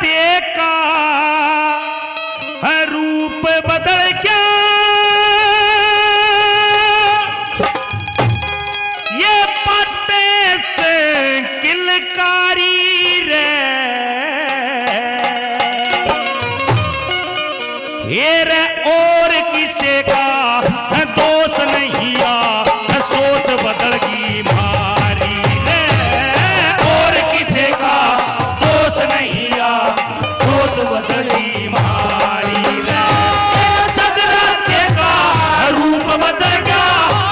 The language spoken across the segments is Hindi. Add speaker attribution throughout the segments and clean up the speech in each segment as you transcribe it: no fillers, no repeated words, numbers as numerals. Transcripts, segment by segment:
Speaker 1: राते का रूप बदल गया, ये बातें से किलकारी रे, ये रे और किसे का दोष नहीं आ, सोच बदल गई मारी रे, और किसे का दोष नहीं आ, सोच बदल गई मारी रे, जगराते का रूप बदल गया,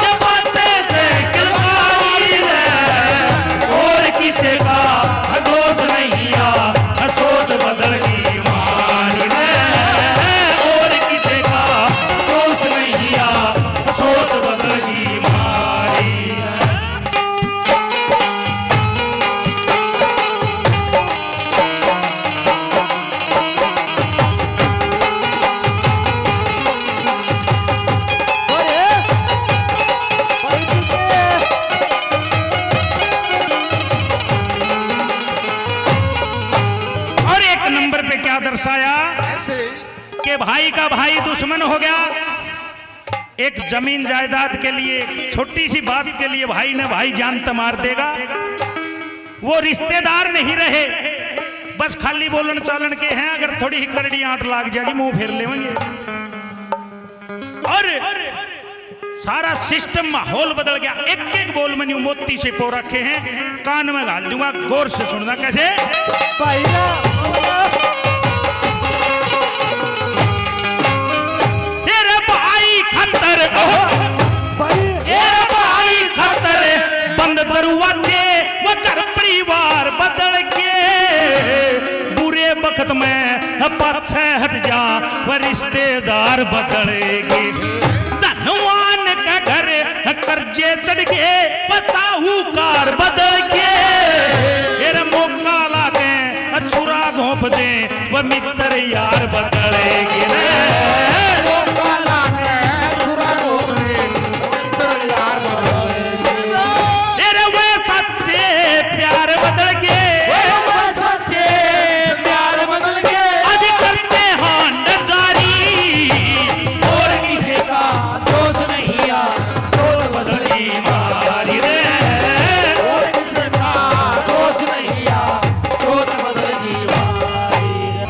Speaker 1: ये बातें से किलकारी रे, और किसे का दोष नहीं आ, सोच बदल गई मारी रे, और किसे का दोष नहीं आ, सोच बदल गई मारी। और एक नंबर पे क्या दर्शाया कि भाई का भाई दुश्मन हो गया। एक जमीन जायदाद के लिए, छोटी सी बात के लिए भाई ने भाई जान तो मार देगा। वो रिश्तेदार नहीं रहे, बस खाली बोलन चालन के हैं। अगर थोड़ी ही करड़ी आंट लाग जाएगी मुंह फेर लेंगे। और सारा सिस्टम माहौल बदल गया। एक एक बोल में यूं मोती से पो रखे हैं, कान में घाल दूंगा, गौर से सुनना। कैसे तेरे भाई खतर, तेरे भाई खतर, बंद दरवाजे वो घर परिवार बदल के, बुरे वक्त में पाछे हट जा वो रिश्तेदार बदलेंगे। धनवान का घर कर्जे चढ़ के साहूकार बदल के, फिर मौका ला दे छुरा घोंप दे वो मित्र यार बदलेंगे। मौका ला दे छुरा घोंप दे मित्र यार बदलेंगे। तेरे वो सच्चे प्यार बदल के, वो सच्चे प्यार बदल के, आज करते हान जारी, और किसी का दोष नहीं आ, सोच बदल गई मारी रे, और किसी का दोष नहीं आ, सोच बदल गई मारी रे।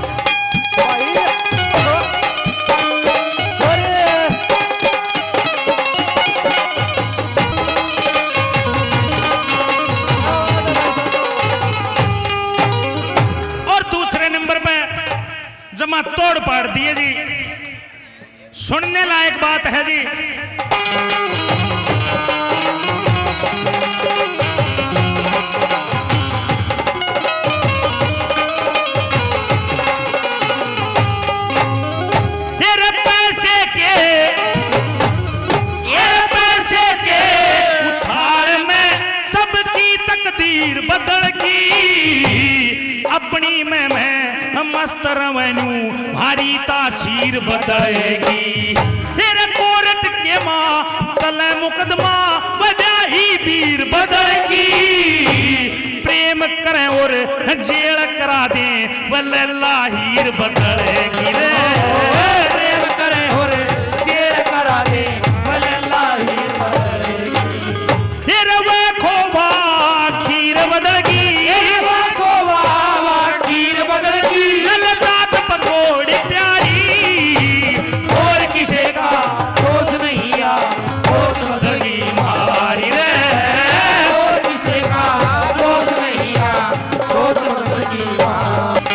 Speaker 1: और दूसरे नंबर पे जमा तोड़ पाड़ दिए जी। सुनने लायक बात है जी। तेरे पैसे के, तेरे पैसे के उछाल में सबकी तकदीर बदल की, अपनी में मैं मस्त रवनू भारी तासीर बदलेगी। तेरे कोर्ट के माँ चले मुकदमा बजाही वीर बदलेगी, प्रेम करें और जेल करा दे वल्ले लाहीर बदलेगी रे, प्रेम करें और जेल करा दे वल्ले लाहीर बदलेगी। तेरे वो खोवा खीर बदलेगी, वो खोवा खीर बदलेगी, ललकात पकौड़ी प्यारी, और किसे का दोष नहीं आ, सोच बदल गई मारी रे, और किसे का दोष नहीं आ, सोच बदल गई मारी।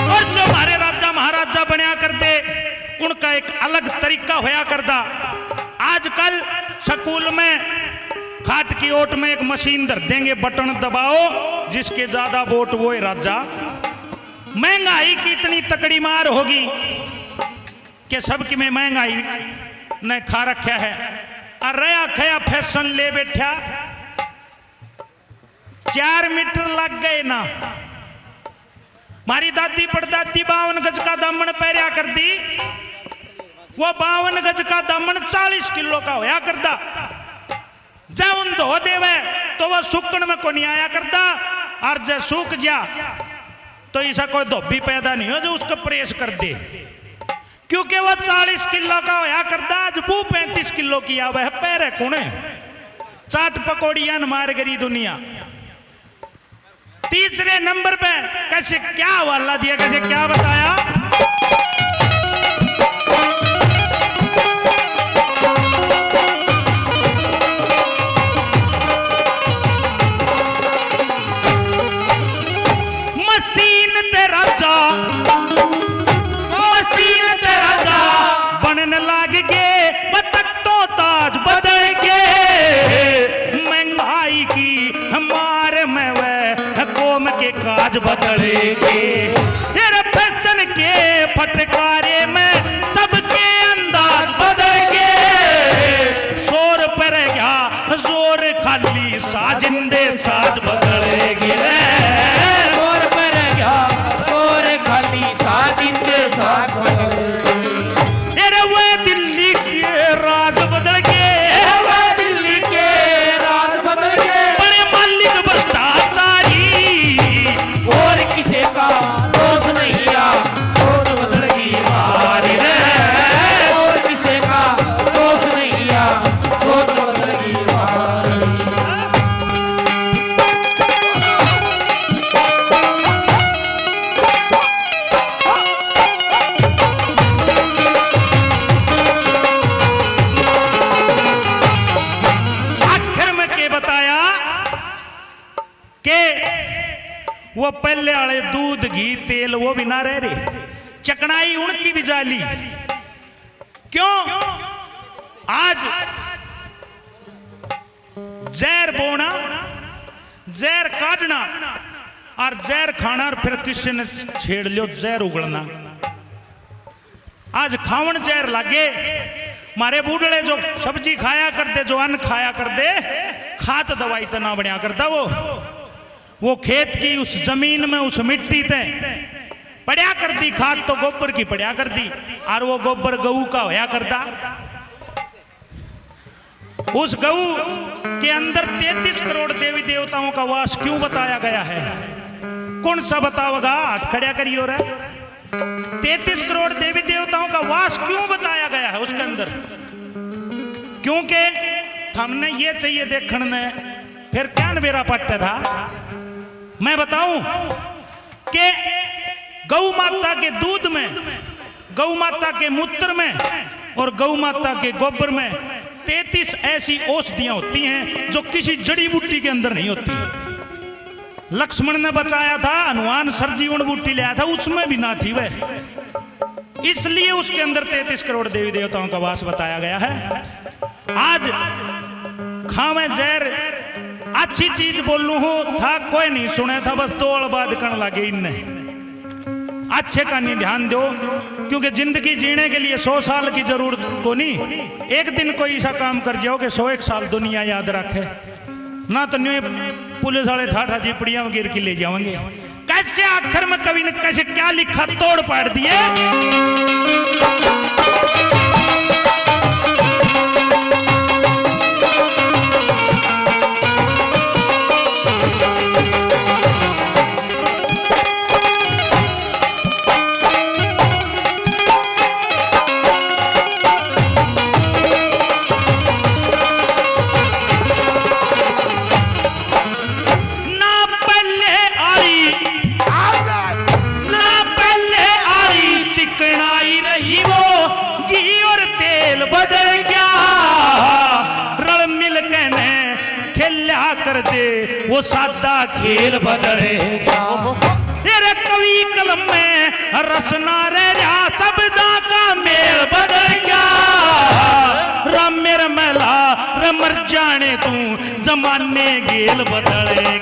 Speaker 1: और जो हमारे राजा महाराजा बनया करते, उनका एक अलग तरीका होया करता। आजकल स्कूल में खाट की ओट में एक मशीन धर देंगे, बटन दबाओ, जिसके ज्यादा वोट वो है राजा। महंगाई की इतनी तकड़ी मार होगी कि सबकी में महंगाई ने खा रखा है। रया खया फैशन ले बैठा, 4 मीटर लग गए ना। मारी दादी पड़दादी 52 गज का दामन पैरिया कर दी, वो 52 गज का दामन 40 किलो का होया करता। जब उन धो देवे तो वह सुकन में को नहीं आया करता, और जब सूख जा तो ऐसा कोई धोबी पैदा नहीं हो जो उसको प्रेस कर दे, क्योंकि वह 40 किलो का होया करता। आज वो 35 किलो की आवे है, पैर कुणे चाट पकौड़ियां मार गरी दुनिया। तीसरे नंबर पे कैसे क्या हवाला दिया, कैसे क्या बताया, मशीन तेरा जा बनने लाग गे, बतक तो ताज बदल के, महंगाई की हमारे में वह कौम के काज बदलेंगे। तेरे फैशन के फटकारे में सबके अंदाज बदल के, शोर पर गया जोर खाली साजिंदे साज बदलेगी।
Speaker 2: शोर पर गया शोर खाली साजिंदे साज बदलेगी।
Speaker 1: तेरे वो दिल्ली के राज बदल के,
Speaker 2: वो दिल्ली के राज बदल के,
Speaker 1: बड़े मालिक भ्रष्टाचारी,
Speaker 2: और किसी का दोष नहीं आ, सोच बदल गई हमारी रे। और किसी का दोष नहीं आ, सोच बदल गई हमारी।
Speaker 1: आखिर में के बताया के वो पहले वाले दूध घी तेल वो भी ना रह रहे, चकनाई उनकी भी जाली। क्यों? आज जहर बोना, जहर काटना और जहर खाना, और फिर किसी ने छेड़ लियो जहर उगलना। आज खावन जहर लागे। मारे बूढ़े जो सब्जी खाया करते, जो अन्न खाया करते, खात दवाई तो ना बढ़िया करता। वो खेत की उस जमीन में उस मिट्टी ते पड़ा कर दी खाद, तो गोबर की पड़ा कर दी, और वो गोबर गऊ का होया करता। उस गऊ के अंदर 33 करोड़ देवी देवताओं का वास क्यों बताया गया है? कौन सा बताओगा? हाथ खड़ा करियो रे। 33 करोड़ देवी देवताओं का वास क्यों बताया गया है उसके अंदर? क्योंकि हमने ये चाहिए देखने ने, फिर क्या मेरा पट्ट था। मैं बताऊं कि गौ माता के दूध में, गौ माता के मूत्र में और गौ माता के गोबर में 33 ऐसी औषधियां होती हैं जो किसी जड़ी बूटी के अंदर नहीं होती। लक्ष्मण ने बचाया था, हनुमान सरजीवन बूटी ले आया था, उसमें भी ना थी वह, इसलिए उसके अंदर 33 करोड़ देवी देवताओं का वास बताया गया है। आज खावे जहर अच्छी चीज बोलू हूं था, कोई नहीं सुने था, बस तोड़ बाद करने लगे इनने। अच्छे का नहीं ध्यान दो, क्योंकि जिंदगी जीने के लिए 100 साल की जरूरत को नहीं, एक दिन कोई ऐसा काम कर जाओ कि 101 साल दुनिया याद रखे, ना तो न्यू पुलिस वाले ठाठा झिपड़ियां गिर के ले जाएंगे। कैसे आखिर में कवि ने कैसे क्या लिखा, तोड़ पाड़ दिए। कर दे वो सादा खेल बदलेगा। तेरे कवि कलम में रसना रहा, शब्दा का मेल बदल गया। राम मेरा मैला रमर जाने तू जमाने गेल बदलेगा।